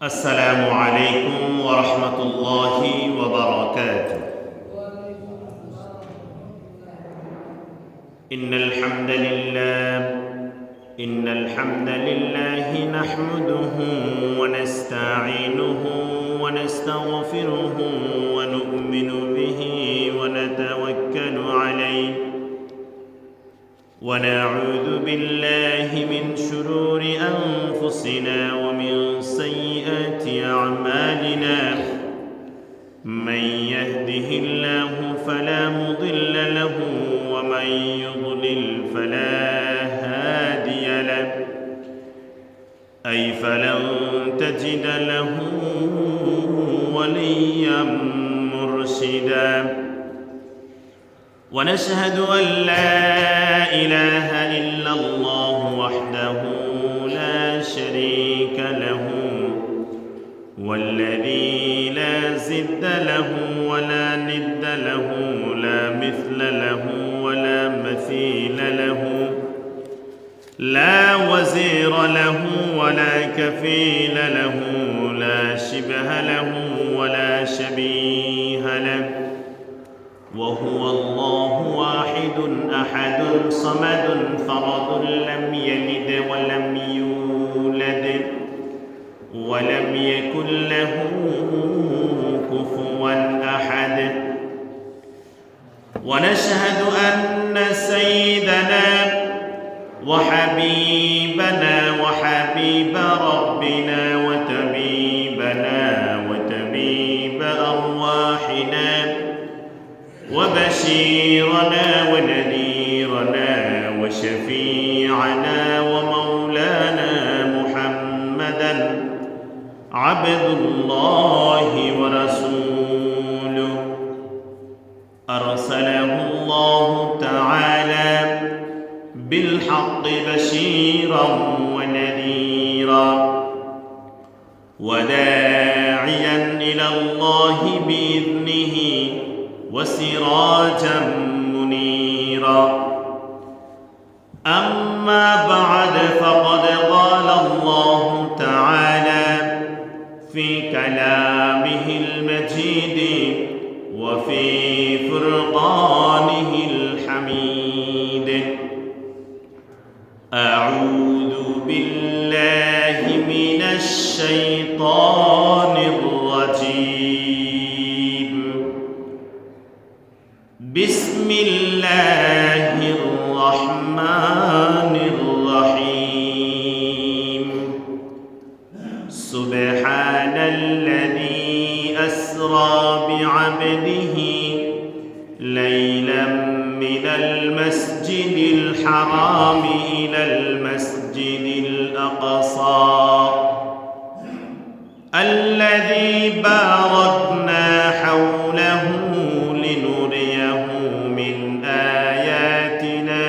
السلام عليكم ورحمة الله وبركاته. إن الحمد لله نحمده ونستعينه ونستغفره ونؤمن به ونتوكل عليه ونعوذ بالله من شرور أنفسنا ومن سيئات أعمالنا. من يهده الله فلا مضل له ومن يضلل فلا هادي له، أي فلن تجد له وليا مرشدا. ونشهد أن لا إله إلا الله وحده لا شريك له، والذي لا ضد له ولا ند له، لا مثل له ولا مثيل له، لا وزير له ولا كفيل له، لا شبه له ولا شبيه له، وهو الله واحد أحد صمد فرد لم يلد ولم يولد ولم يكن له كفوا أحد. ونشهد أن سيدنا وحبيبنا وحبيب ربنا وطبيبنا وطبيب أرواحنا وبشيرنا ونذيرنا وشفيعنا ومولانا محمدا عبد الله ورسوله، أرسله الله تعالى بالحق بشيرا ونذيرا وداعيا إلى الله بإذنه وسراجا منيرا. أما بعد، فقد قال الله تعالى في كلامه المجيد وفي فرقانه الحميد: أعوذ بالله من الشيطان الرجيم. بسم الله الرحمن الرحيم. سبحان الذي أسرى بعبده ليلا من المسجد الحرام إلى المسجد الأقصى الذي باركنا حوله لنريه من آياتنا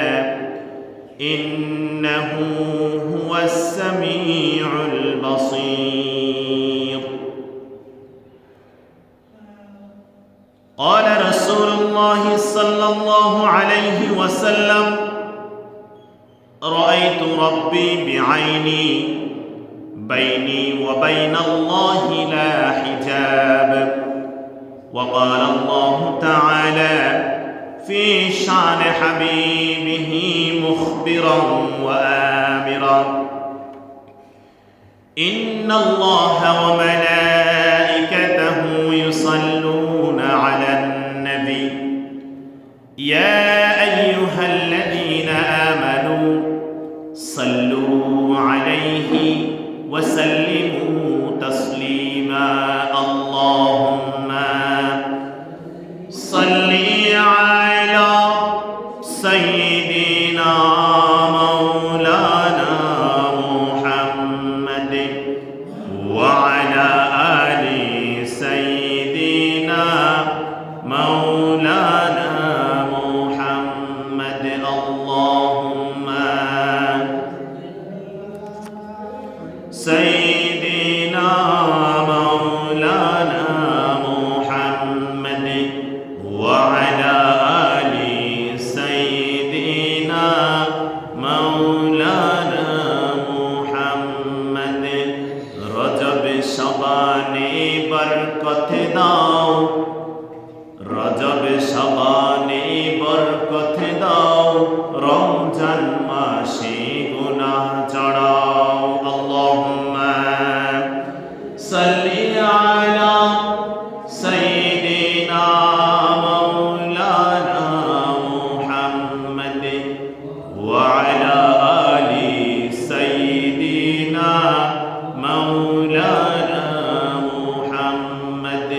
إنه هو السميع البصير. قال رسول الله صلى الله عليه وسلم: رأيت ربي بعيني بيني وبين الله لا حجاب. وقال الله تعالى في شان حبيبه مخبرا وآمرا: إن الله وملائكته يصلون على النبي يا أيها الذين آمنوا صلوا عليه وسلموا تسليما. اللهم صل على سيدنا مولانا محمد وعلى آل سيدنا مولانا محمد. اللهم سيدنا مولانا محمد وعلى آل سيدنا مولانا محمد. رجب শাবানে বরকত দাও, রজব শাবানে বরকত দাও, রমজান মাসে গুনাহ ঝরাও। আল্লাহুম্মা সাল্লি আলা সাইয়্যিদিনা মাওলানা মুহাম্মদ ওয়া আলা আলি সাইয়্যিদিনা মাওলানা মুহাম্মদ।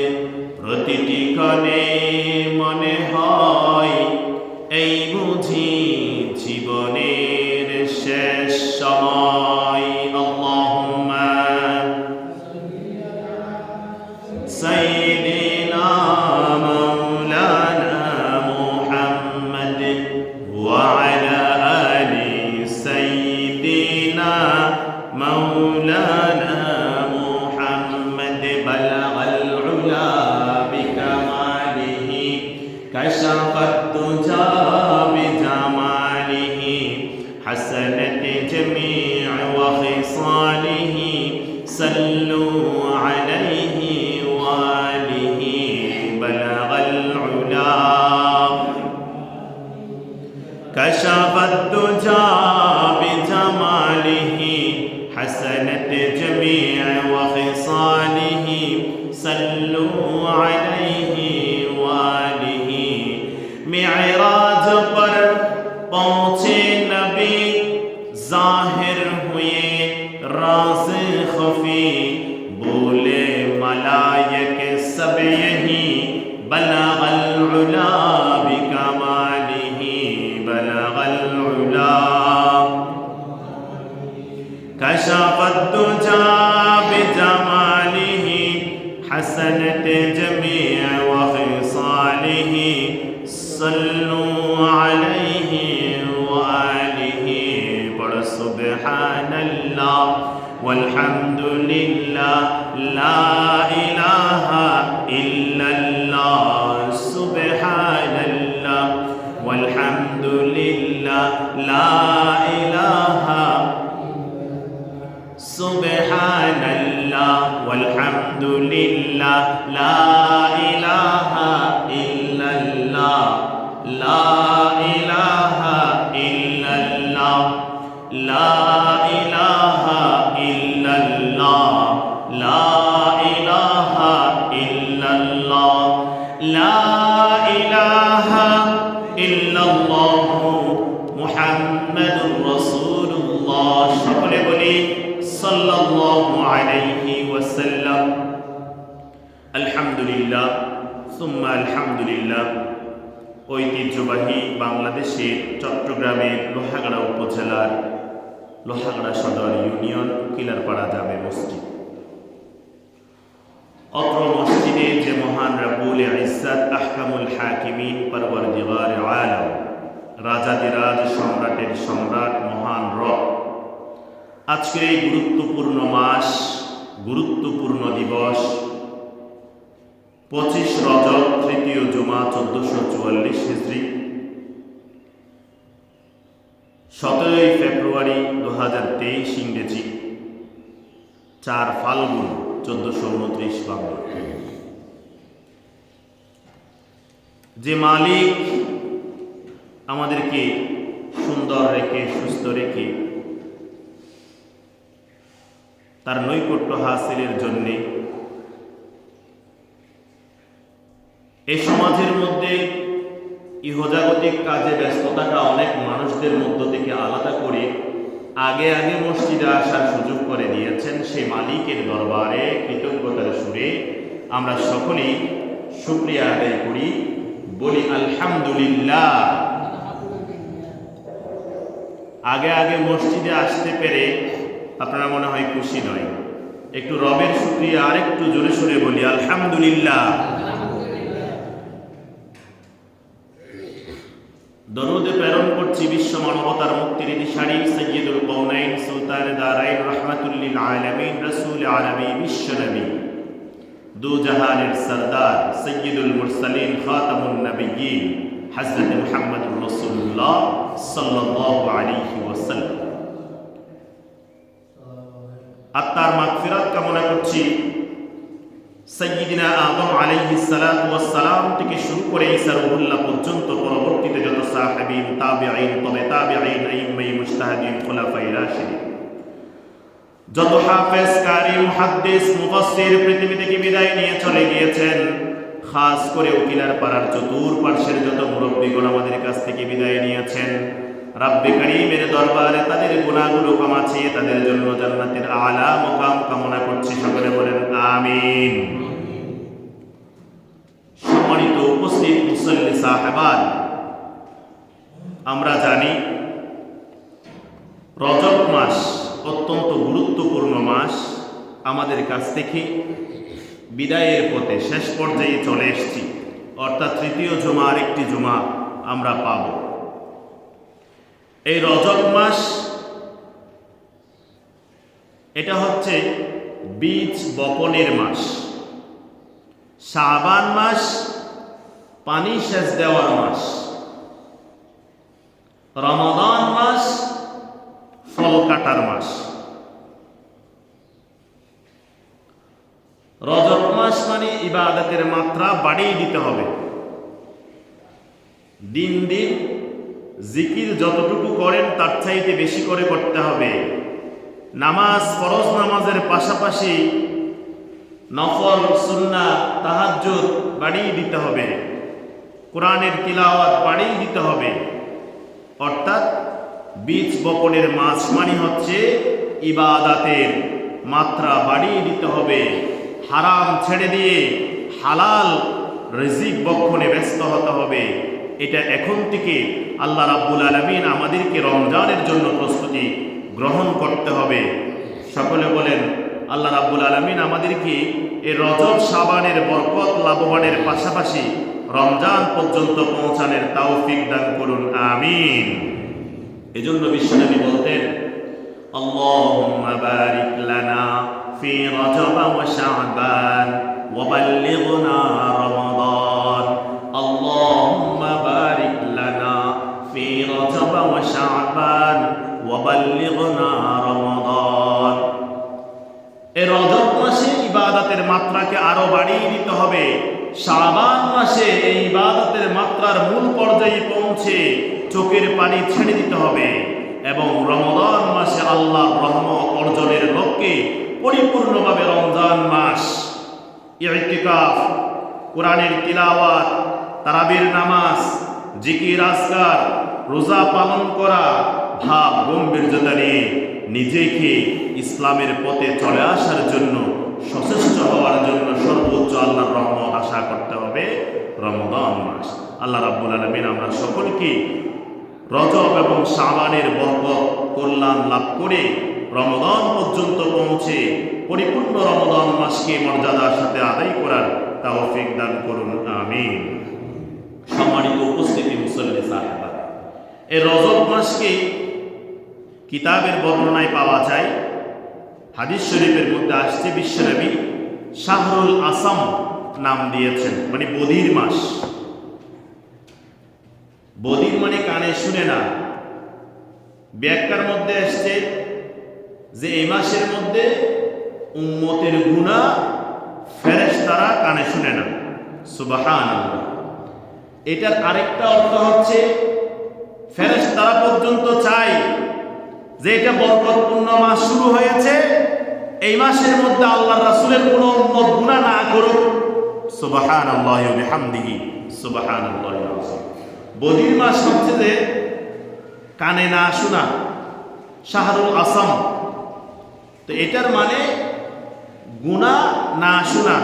প্রতিটি ক্ষণে মনে হয় এই বুঝি জীবনের শেষ সময়। আল্লাহুম্মা সাইয়্যিদিনা মাওলানা মুহাম্মদ ওয়া আলা আলি সাইয়্যিদিনা মাওলানা মুহাম্মদ। বালাগাল উলা বিকামালিহি কাশাফাত দুজা বিজামালিহি হাসানাত জামিউ ওয়া খিসালিহি সাল্লু আলাইহি ওয়া আলিহি। বালাগাল উলা কাশাফাত দুজা বিজামালিহি হাসানাত জামিউ ওয়া খিসালিহি সাল্লু আলাইহি ওয়া আলিহি। मिअराज पर पहुँचे नबी जाहिर हुए राज़ ख़फ़ी, बोले मलाइक सब यही बलगल उला बिकमालिही। बलगल उला कशफत दुजा बिजमालिही हसनत जमीअ व ख़िसालिही सल्लु अलैहि व आलिहि। पढ़ सुब्हानल्लाह वल्हम्दुलिल्लाह ला इलाहा इल्लल्लाह। सुब्हानल्लाह वल्हम्दुलिल्लाह ला इलाहा। सुब्हानल्लाह वल्हम्दुलिल्लाह ला इलाहा इल्लल्लाह। ला इलाहा इल्लल्लाह ला इलाहा इल्लल्लाह ला इलाहा इल्लल्लाह ला इलाहा इल्लल्लाह मुहम्मदुर रासूलुल्लाह। সকলে বলি সাল্লাল্লাহু আলাইহি ওয়াসাল্লাম। আলহামদুলিল্লাহ সুম্মা আলহামদুলিল্লাহ। ঐতিহ্যবাহী বাংলাদেশের চট্টগ্রামের লোহাগাড়া উপজেলার লোহাগাড়া সদর ইউনিয়ন কিলারপাড়া জামে মসজিদ। অত্র মসজিদে যে মহান রব্বুল ইজ্জত আহকামুল হাকিমিন পরওয়ারদিগার আলম রাজাদিরাজ সম্রাটের সম্রাট মহান রব আজকের এই গুরুত্বপূর্ণ মাস, গুরুত্বপূর্ণ দিবস 25 রজব তৃতীয় জুমা 1444 হিজরি, 17 ফেব্রুয়ারি 2023 ইংরেজি, 4 ফাল্গুন 1429 বাংলা। যে মালিক আমাদেরকে সুন্দর রেখে সুস্থ রেখে তার নৈকট্য হাসিলের জন্যে এই সমাজের মধ্যে ইহজাগতিক কাজে ব্যস্ততাটা অনেক মানুষদের মধ্য থেকে আলাদা করে আগে আগে মসজিদে আসার সুযোগ করে দিয়েছেন, সেই মালিকের দরবারে কৃতজ্ঞতার সুরে আমরা সকলেই শুকরিয়া আদায় করি, বলি আলহামদুলিল্লাহ। আগে আগে মসজিদে আসতে পেরে আপনারা মনে হয় খুশি নয়, একটু রবের শুকরিয়া আরেকটু জোরে সোরে বলি আলহামদুলিল্লাহ। দরুদ প্রেরণ করছি বিশ্ব মানবতার মুক্তির দিশারি সৈয়দুল কওনাইন সুলতান দারাইন রাহমাতুল লিল আলামিন রাসূল আরবি বিশ্ব নবী দু জাহানের সরদার সৈয়দুল মুরসালিন খাতামুন নবিয়্যিন হযরত মুহাম্মদুর রাসূলুল্লাহ সাল্লাল্লাহু আলাইহি ওয়াসাল্লাম। আত্মার মাগফিরাত কামনা করছি সাইয়্যিদিনা আদম আলাইহিস সালাতু ওয়াস সালাম থেকে শুরু করে ঈসা রূহুল্লাহ পর্যন্ত পরবর্তীতে যত সাহাবীন, তাবিঈন, তবে তাবিঈন, আইম্মায়ে মুজতাহিদিন, খুলাফায়ে রাশিদিন, যত হাফেজ, কারি, মুহাদ্দিস, মুফাসসির পৃথিবী থেকে বিদায় নিয়ে চলে গিয়েছেন, খাস করে উকিলার পাড়ার চতুর্পার্শ্বের যত মুরব্বীগণ আমাদের কাছ থেকে বিদায় নিয়েছেন, রাব্বে কারীমের দরবারে তাদের গুনাহগুলো ক্ষমাচিয়ে তাদের জন্য জান্নাতের আলা মুকাম কামনা করছি। সকলে বলেন আমিন। সম্মানিত উপস্থিত মুসল্লি সাহেবান, আমরা জানি রজব মাস অত্যন্ত গুরুত্বপূর্ণ মাস। আমাদের কাছ থেকে বিদায়ের পথে শেষ পর্যায়ে চলে এসেছি, অর্থাৎ তৃতীয় জুমার একটি জুমা আমরা পাব। এই রজব মাস এটা হচ্ছে বীজ বপনের মাস, শাবান মাস পানি সেচ দেওয়ার মাস, রমাদান মাস ফল কাটার মাস। রজব মাস মানে ইবাদতের মাত্রা বাড়িয়ে দিতে হবে। দিন দিন জিকির যতটুকু করেন তার চাইতে বেশি করে করতে হবে। নামাজ, ফরজ নামাজের পাশাপাশি নফল, সুন্নাহ, তাহাজ্জুদ বাড়িয়ে দিতে হবে। কোরআনের তিলাওয়াত বাড়িয়ে দিতে হবে। অর্থাৎ বীজ বপনের মাস মানে হচ্ছে ইবাদতের মাত্রা বাড়িয়ে দিতে হবে। হারাম ছেড়ে দিয়ে হালাল রিজিক বক্ষণে ব্যস্ত হতে হবে। এটা এখন থেকে আল্লাহ রাব্বুল আলামিন আমাদেরকে রমজানের জন্য প্রস্তুতি গ্রহণ করতে হবে। সকলে বলেন আল্লাহ রাব্বুল আলামিন আমাদেরকে এই রজব শাবানের বরকত লাভবানের পাশাপাশি রমজান পর্যন্ত পৌঁছানোর তৌফিক দান করুন, আমিন। এজন্য বিশ্বনবী বলতেন, আল্লাহুম্মা বারিক লানা ফি রজব ওয়া শাবান ওয়া বাল্লিগনা রমাদান। আল্লাহুম্মা বারিক লানা ফি রজব ওয়া শাবান ওয়া বাল্লিগনা রমাদান। এই রজব মাসে ইবাদতের মাত্রাকে আরো বাড়িয়ে দিতে হবে। শাবান মাসে এই ইবাদতের মাত্রার মূল পর্যায়ে পৌঁছে চোখের পানি ছেড়ে দিতে হবে এবং রমাদান মাসে আল্লাহর রহমত অর্জনের লক্ষ্যে পরিপূর্ণভাবে রমজান মাস ইতিকাফ, কোরআনের তিলাওয়াত, তারাবির নামাজ, জিকির, আজকার, রোজা পালন করা, ভাব গম্ভীর্যতা নিয়ে নিজেকে ইসলামের পথে চলে আসার জন্য, সচেষ্ট হওয়ার জন্য সর্বোচ্চ আল্লাহর রহমত আশা করতে হবে রমাদান মাস। আল্লাহ রাব্বুল আলামিন আমরা সকলকে রজব এবং শাবানের বরকত কল্যাণ লাভ করে রমাদান পর্যন্ত পৌঁছে পরিপূর্ণ রমাদান মাসকে মর্যাদার সাথে আদায় করার তৌফিক দান করুন, আমিন। সম্মানিত উপস্থিতি মুসল্লি সাহেবা, এই রজব মাসকে কিতাবের বর্ণনায় পাওয়া যায়, হাদিস শরীফের মধ্যে আসছে বিশ্বনবী শাহরুল আসাম নাম দিয়েছেন, মানে বধির মাস। বধির মানে কানে শুনে না। ব্যাখ্যার মধ্যে আসছে যে এই মাসের মধ্যে উম্মতের গুনাহ ফেরেশতারা কানে শুনে না। সুবহানাল্লাহ। এটার আরেকটা অর্থ হচ্ছে ফেরেশতারা পর্যন্ত চায় যে এটা বরকতপূর্ণ মাস শুরু হয়েছে, এই মাসের মধ্যে আল্লাহর রাসূলের কোনো উম্মত গুনাহ না করুক। সুবহানাল্লাহি ওয়া বিহামদিহি সুবহানাল্লাহিল আযীম। বধির মাস হচ্ছে যে কানে না শোনা, শাহরুল আসাম। তো এটার মানে গুনাহ না শোনা।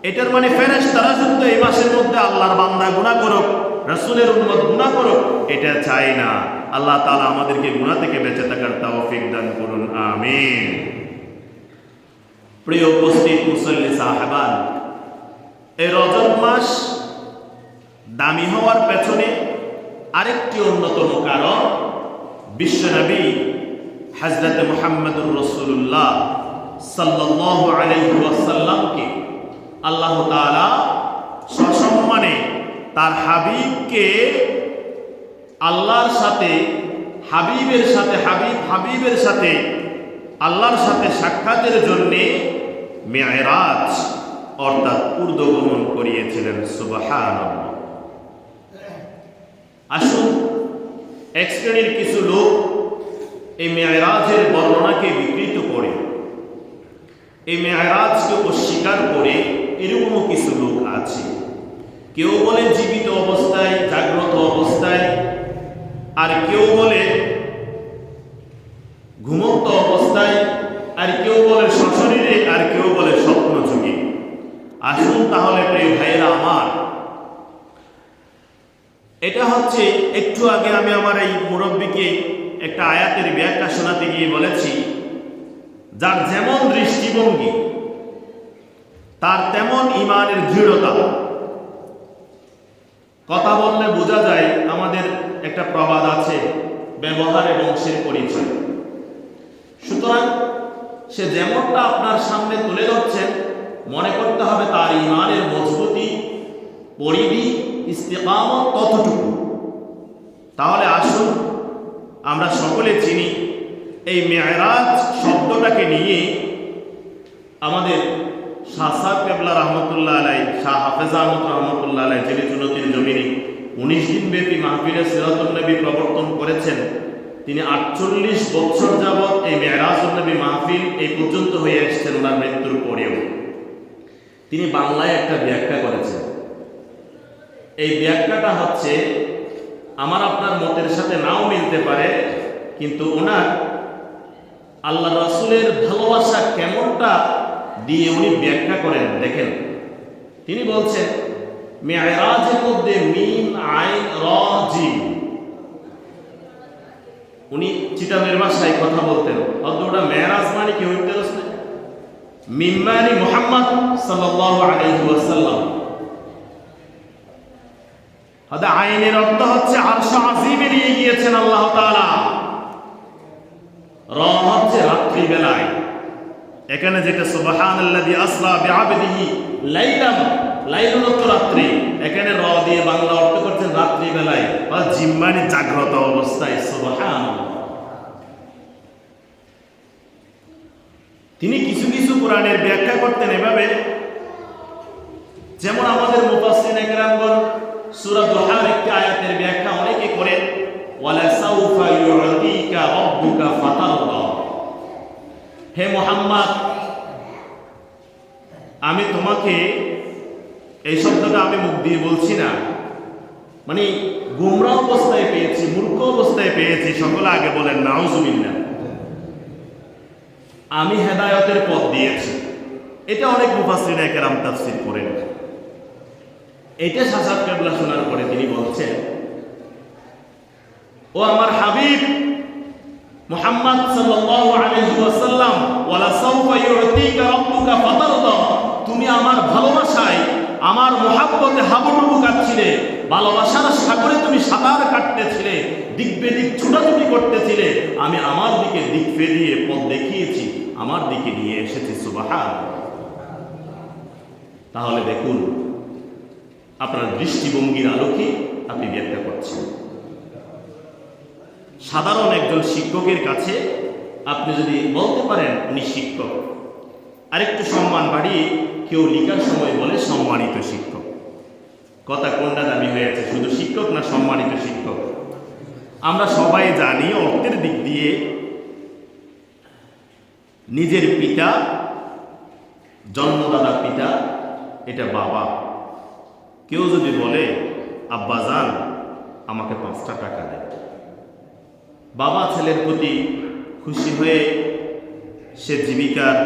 এটার মানে ফেরেশতারা শুধু এই মাসের মধ্যে আল্লাহর বান্দা গুনাহ করুক, রাসূলের উম্মত গুনাহ করুক, এটা চাই না। আল্লাহ তাআলা আমাদেরকে গুনাহ থেকে বেঁচে থাকার তৌফিক দান করুন, আমিন। প্রিয় উপস্থিত মুসল্লি সাহেবান, এই রজব মাস দামি হওয়ার পেছনে আরেকটি অন্যতম কারণ বিশ্বনবী হযরত মুহাম্মদুর রাসূলুল্লাহ সাল্লাল্লাহু আলাইহি ওয়াসাল্লামকে আল্লাহ তাআলা সসম্মানে তার হাবিবকে আল্লাহর সাথে, হাবিবের সাথে আল্লাহর সাথে সাক্ষাতের জন্যে মেরাজ অর্থাৎ ঊর্ধ্বগমন করিয়েছিলেন। সুবহানাল্লাহ। আসুন, এক শ্রেণীর কিছু লোক এই মেরাজের বর্ণনাকে বিকৃত করে, এই মেরাজকে অস্বীকার করে এরকমও কিছু লোক আছে। কেউ বলে জীবিত অবস্থায়, জাগ্রত অবস্থায়, আর কেউ বলে ঘুমন্ত অবস্থায়, আর কেউ বলে সশরীরে, আর কেউ বলে স্বপ্নযুগে। আসুন তাহলে প্রিয় ভাইয়েরা আমার, এটা হচ্ছে একটু আগে আমি আমার এই মুরব্বীকে একটা আয়াতের ব্যাখ্যা শোনাতে গিয়ে বলেছি, যার যেমন দৃষ্টিভঙ্গি তার তেমন ঈমানের দৃঢ়তা। কথা বললে বোঝা যায়, আমাদের একটা প্রবাদ আছে, ব্যবহারে বংশের পরিচয়। সুতরাং সে যেমনটা আপনার সামনে তুলে ধরছেন, মনে করতে হবে তার ঈমানের মজবুতি, পরিধি, ইস্তিকামত ততটুকু। তাহলে আসুন আমরা সকলে চিনি এই মেরাজ শব্দটাকে নিয়ে আমাদের শাহ সাহেব কেবলা রহমতুল্লাহ আলাই, শাহ হাফেজ আহমদ রহমতুল্লাহ আলাই, যিনি চুনতির জমিনে 19 দিন ব্যাপী মাহফিলে সিরাতুন নবী প্রবর্তন করেছেন, তিনি 48 বছর যাবৎ এই মেরাজুন নবী মাহফিল এই পর্যন্ত হয়ে এসেছেন। ওনার মৃত্যুর পরেও তিনি বাংলায় একটা ব্যাখ্যা করেছেন। এই ব্যাখ্যাটা হচ্ছে আমার আপনার মতের সাথে নাও মিলতে পারে, কিন্তু ওনার আল্লাহ রাসূলের ভালোবাসা কেমনটা দিয়ে উনি ব্যাখ্যা করেন দেখেন। তিনি বলছেন, মেরাজের মধ্যে মিম আইন র জিম। উনি চিটামের ভাষায় কথা বলতেন, অতটা মেরাজ মানে কি হইতে আসলে মিম মানে মুহাম্মদ সাল্লাল্লাহু আলাইহি ওয়াসাল্লাম। আদা আইনের অর্থ হচ্ছে আরশ আজিমে নিয়ে গিয়েছেন আল্লাহ তাআলা। র হচ্ছে রাত্রি বেলায়, এখানে যেটা সুবহানাল্লাযী আসরা বিআবদিহি লাইলাম, লাইলুল রাত্রি, এখানে র দিয়ে বাংলা অর্থ করছেন রাত্রি বেলায় বা জিম্মানি জাগ্রত অবস্থায়। সুবহানাল্লাহ। তিনি কিছু কিছু কোরআনের ব্যাখ্যা করতেন এভাবে, যেমন আমাদের মুফাসসিরিন কেরামগণ সূরা দুহার একটি আয়াতের ব্যাখ্যা অনেকে করেন, ওয়ালা সাউফা ইউতিকা রাব্বুকা ফাতারদা। হে মুহাম্মদ, আমি তোমাকে, এই শব্দটা আমি মুখ দিয়ে বলছি না, মানে গুমরা অবস্থায় পেয়েছি, মূর্খ অবস্থায় পেয়েছি, সকলে আগে বলেন নাউজুবিল্লাহ। আমি হেদায়েতের পথ দিয়েছি, এটা অনেক মুফাসসিরিন কেরাম তাফসীর করেন। এটা শাসাব কেবলা শোনার পরে তিনি বলছেন, ও আমার হাবিব মুহাম্মদ সাল্লাল্লাহু আলাইহি ওয়াসাল্লাম, ওয়ালা সাউফা ইউতিকা রাব্বুকা ফাতারদা, তুমি আমার ভালোবাসায়, আমার মুহাব্বতে হাবুডুবু কাটছিলে, ভালোবাসার সাগরে তুমি সাঁতার কাটতেছিলে, দিক বেদিক ছুটাছুটি করতেছিলে, আমি আমার দিকে দিক ফেরিয়ে পথ দেখিয়েছি, আমার দিকে নিয়ে এসেছি। সুবহানাল্লাহ। তাহলে দেখুন, আপনার দৃষ্টিভঙ্গির আলোকে আপনি ব্যাখ্যা করছেন। সাধারণ একজন শিক্ষকের কাছে আপনি যদি বলতে পারেন উনি শিক্ষক, আরেকটু সম্মান বাড়িয়ে কেউ লেখার সময় বলে সম্মানিত শিক্ষক, কথা কোনটা দাবি হয়েছে, শুধু শিক্ষক না সম্মানিত শিক্ষক? আমরা সবাই জানি অর্থের দিক দিয়ে নিজের পিতা, জন্মদাতা পিতা, এটা বাবা। কেউ যদি বলে আব্বাজান আমাকে 5টা টাকা দেয়, বাবা ছেলের প্রতি খুশি হয়ে সে জীবিকার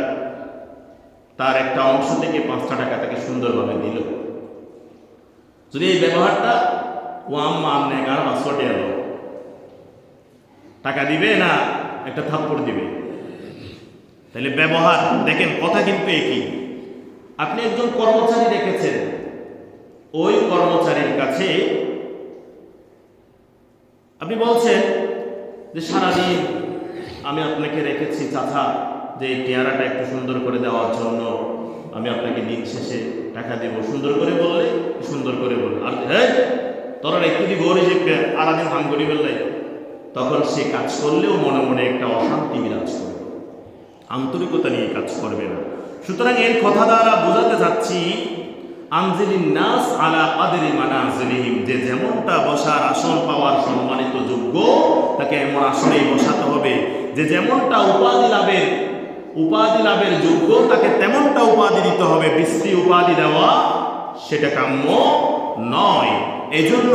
তার একটা অংশ থেকে 5টা টাকা তাকে সুন্দরভাবে দিল। যদি এই ব্যবহারটা ও আম্মা আমনে গান আসটে এলো, টাকা দিবে না একটা থাপ্পড় দিবে, তাহলে ব্যবহার দেখেন, কথা কিন্তু একই। আপনি একজন কর্মচারী রেখেছেন, ওই কর্মচারীর কাছে আপনি বলছেন যে সারাদিন আমি আপনাকে রেখেছি চাচা, যে এই টিয়ারাটা একটু সুন্দর করে দেওয়ার জন্য আমি আপনাকে দিন শেষে টাকা দেব। সুন্দর করে বললে সুন্দর করে বললে, আর হ্যাঁ তোরা একটু দিব যে আরাদিন হাম করি বললে, তখন সে কাজ করলেও মনে মনে একটা অশান্তি বিরাজ করবে, আন্তরিকতা নিয়ে কাজ করবে না। সুতরাং এর কথা দ্বারা বোঝাতে চাচ্ছি আনজিলিন নাস আলা কাদরি মানাজিলিহিম, যে যেমনটা বসার আসন পাওয়ার সম্মানিত যোগ্য তাকে এমন আসনেই বসাতে হবে, যে যেমনটা উপাধি লাভের যোগ্য তাকে তেমনটা উপাধি দিতে হবে। বিশ্রী উপাধি দেওয়া সেটা কাম্য নয়। এজন্য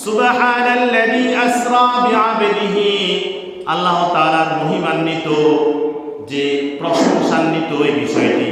সুবহানাল্লাযী আসরা বিআবদিহি, আল্লাহ তাআলার মহিমান্বিত যে প্রশংসান্বিত এই বিষয়টি